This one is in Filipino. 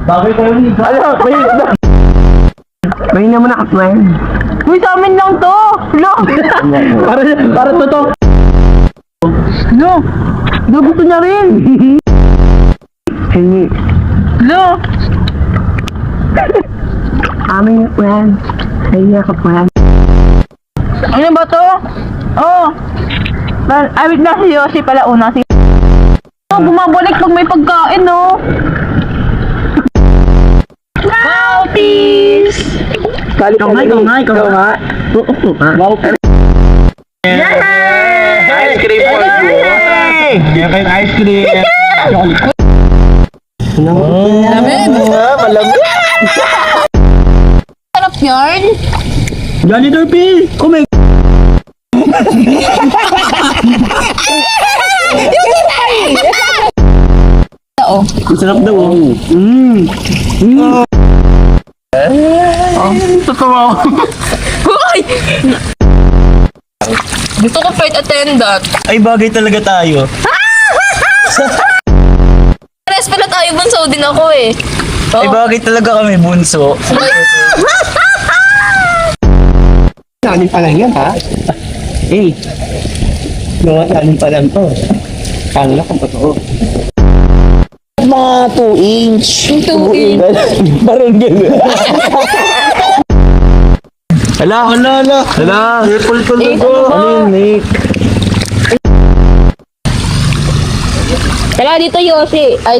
Bagay kayo ni Ano? May naman nakatwen. Uy, sa amin lang to! Lo! Para totoo. Lo! Lo, gusto niya rin! Hindi. Lo! Amin nakatwen. Ay nakatwen. Ano ba to? Oh! Wait na, si Yoshi pala una. Oh, bumabalik pag may pagkain, no? Maltese! Ikaw nga. Oo nga. Ice cream for you. Yan kayong ice cream. Malamig. Sarap yarn! Janitor P! Kumig! Oo. Masarap daw. Totoo. Hoy! Gusto ko flight attendant. Ay, bagay talaga tayo. Pares pala tayo, bunso din ako eh. Ay, bagay talaga kami, bunso. Nanin pa lang yan, ha? Eh, gawa nanin pa lang to. Kala kung totoo. Mga 2 inch. 2 inch. Parang gano'n. Hala. Apple talaga. Ano yun, Nick? Tala dito, Yoshi. Ay,